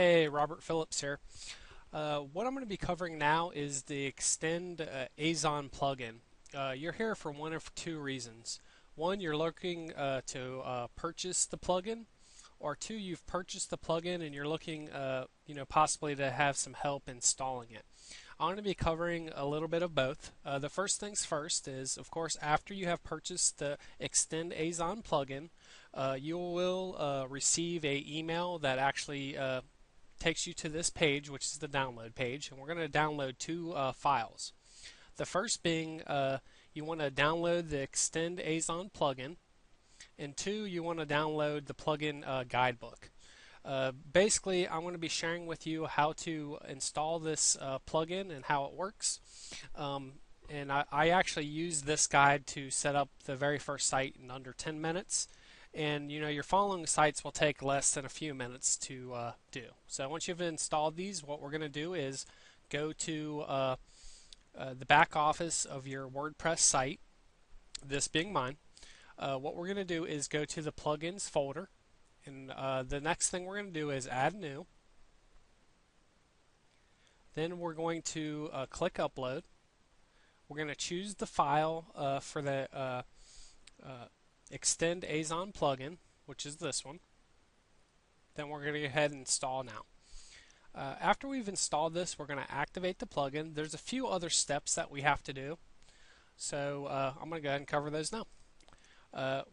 Hey, Robert Phillips here. What I'm going to be covering now is the ExtendAzon plugin. You're here for one of two reasons. One, you're looking to purchase the plugin, or two, you've purchased the plugin and you're looking, possibly to have some help installing it. I'm going to be covering a little bit of both. The first things first is, of course, after you have purchased the ExtendAzon plugin, you will receive a email that actually takes you to this page, which is the download page, and we're going to download two files. The first being you want to download the ExtendAzon plugin, and two, you want to download the plugin guidebook. Basically, I'm going to be sharing with you how to install this plugin and how it works. And I actually used this guide to set up the very first site in under 10 minutes. And your following sites will take less than a few minutes to do. So once you've installed these, what we're going to do is go to the back office of your WordPress site, this being mine. What we're going to do is go to the plugins folder, and the next thing we're going to do is add new. Then we're going to click upload. We're going to choose the file for the ExtendAzon plugin, which is this one. Then we're going to go ahead and install now. After we've installed this, we're going to activate the plugin. There's a few other steps that we have to do, so I'm going to go ahead and cover those now.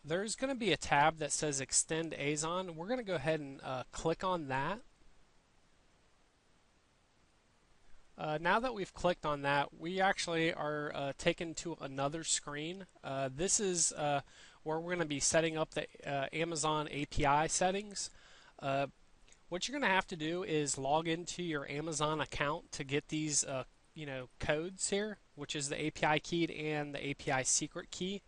There's going to be a tab that says ExtendAzon. We're going to go ahead and click on that. Now that we've clicked on that, we actually are taken to another screen. This is where we're going to be setting up the Amazon API settings. What you're going to have to do is log into your Amazon account to get these codes here, which is the API key and the API secret key.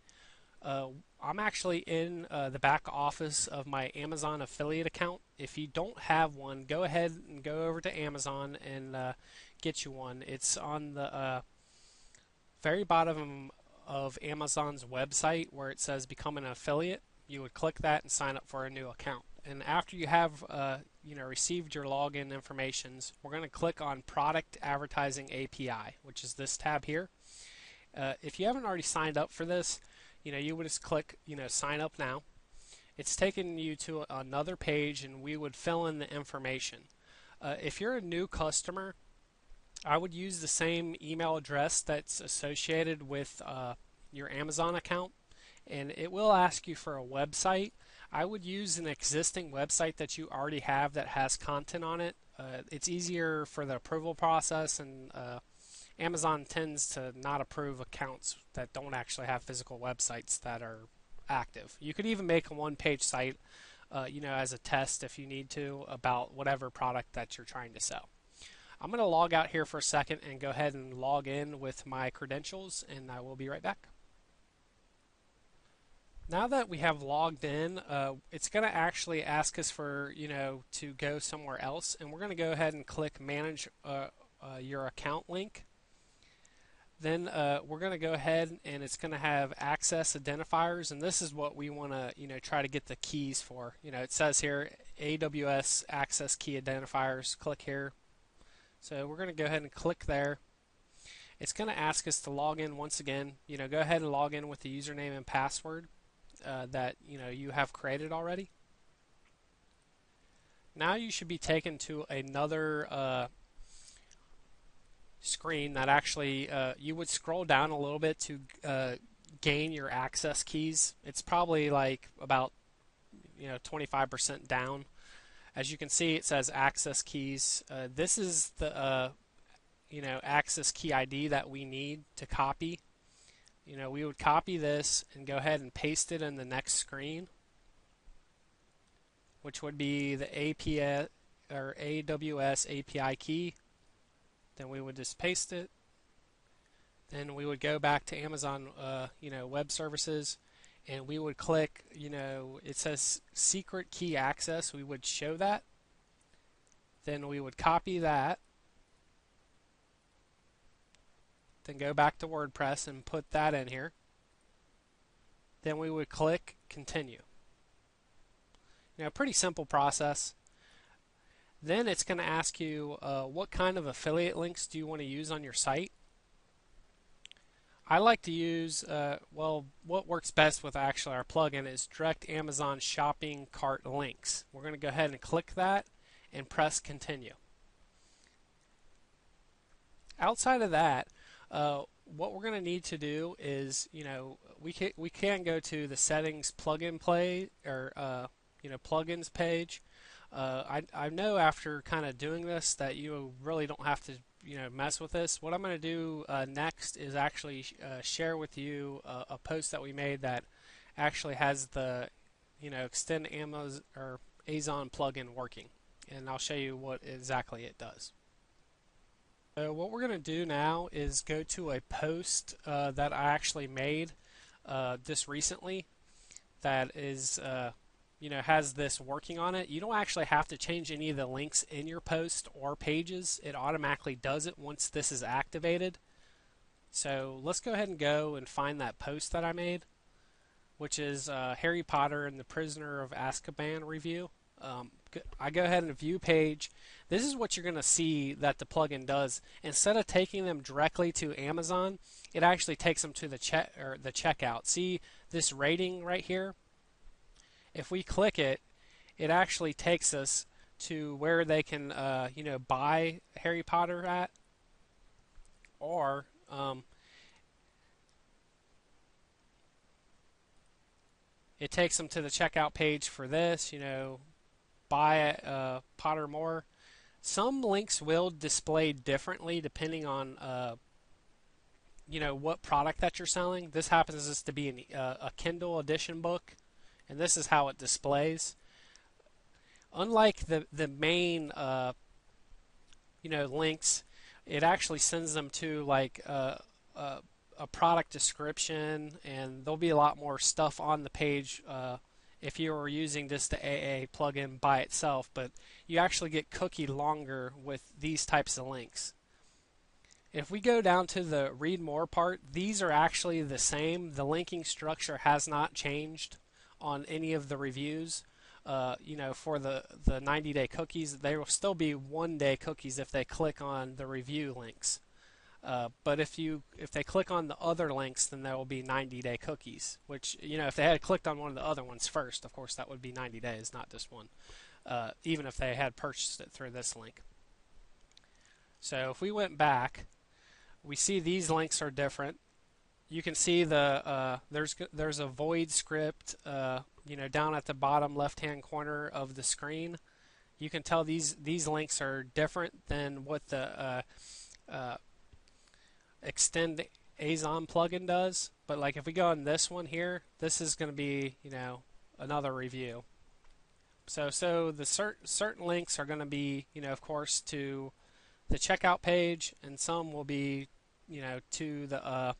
I'm actually in the back office of my Amazon affiliate account. If you don't have one, go ahead and go over to Amazon and get you one. It's on the very bottom of Amazon's website where it says become an affiliate. You would click that and sign up for a new account. And after you have received your login informations, we're going to click on Product Advertising API, which is this tab here. If you haven't already signed up for this, you would just click sign up now. It's taking you to another page, and we would fill in the information. If you're a new customer, I would use the same email address that's associated with your Amazon account, and it will ask you for a website. I would use an existing website that you already have that has content on it. It's easier for the approval process, and Amazon tends to not approve accounts that don't actually have physical websites that are active. You could even make a one-page site, as a test if you need to, about whatever product that you're trying to sell. I'm going to log out here for a second and go ahead and log in with my credentials, and I will be right back. Now that we have logged in, it's going to actually ask us for to go somewhere else, and we're going to go ahead and click Manage your account link. Then we're going to go ahead, and it's going to have access identifiers, and this is what we want to try to get the keys for. It says here AWS access key identifiers. Click here. So we're going to go ahead and click there. It's going to ask us to log in once again. Go ahead and log in with the username and password that you have created already. Now you should be taken to another screen that actually you would scroll down a little bit to gain your access keys. It's probably like about 25% down. As you can see, it says access keys. This is the access key ID that we need to copy. We would copy this and go ahead and paste it in the next screen, which would be the API or AWS API key. Then we would just paste it. Then we would go back to Amazon, Web Services, and we would click, it says secret key access. We would show that. Then we would copy that. Then go back to WordPress and put that in here. Then we would click continue. Pretty simple process. Then it's going to ask you what kind of affiliate links do you want to use on your site. I like to use, well, what works best with actually our plugin is direct Amazon shopping cart links. We're going to go ahead and click that and press continue. Outside of that, what we're going to need to do is, we can go to the settings plugin play or plugins page. I know after kind of doing this that you really don't have to mess with this. What I'm going to do next is actually share with you a post that we made that actually has the ExtendAzon or Azon plugin working, and I'll show you what exactly it does. So what we're going to do now is go to a post that I actually made just recently that is has this working on it. You don't actually have to change any of the links in your post or pages. It automatically does it once this is activated. So let's go ahead and go and find that post that I made, which is Harry Potter and the Prisoner of Azkaban review. I go ahead and view page. This is what you're going to see that the plugin does. Instead of taking them directly to Amazon, it actually takes them to the checkout. See this rating right here? If we click it, it actually takes us to where they can buy Harry Potter at, or it takes them to the checkout page for this, buy Pottermore. Some links will display differently depending on what product that you're selling. This happens to be a Kindle edition book, and this is how it displays. Unlike the main links, it actually sends them to like a product description, and there'll be a lot more stuff on the page if you were using just the AA plugin by itself, but you actually get cookie longer with these types of links. If we go down to the read more part, these are actually the same. The linking structure has not changed on any of the reviews. For the 90-day cookies, they will still be 1-day cookies if they click on the review links. But if they click on the other links, then there will be 90-day cookies, which, if they had clicked on one of the other ones first, of course, that would be 90 days, not just one, even if they had purchased it through this link. So if we went back, we see these links are different. You can see there's a void script, down at the bottom left-hand corner of the screen. You can tell these links are different than what the ExtendAzon plugin does, but like if we go on this one here, this is going to be another review. So the certain links are going to be of course to the checkout page, and some will be to the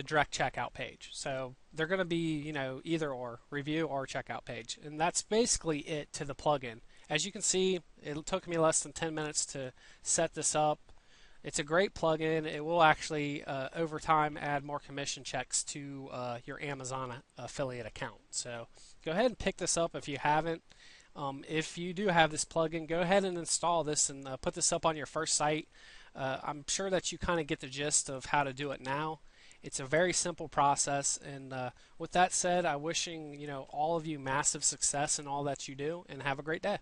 direct checkout page. So they're going to be either or, review or checkout page, and that's basically it to the plugin. As you can see, it took me less than 10 minutes to set this up. It's a great plugin. It will actually, over time, add more commission checks to your Amazon affiliate account. So go ahead and pick this up if you haven't. If you do have this plugin, go ahead and install this and put this up on your first site. I'm sure that you kind of get the gist of how to do it now. It's a very simple process, and with that said, I'm wishing all of you massive success in all that you do, and have a great day.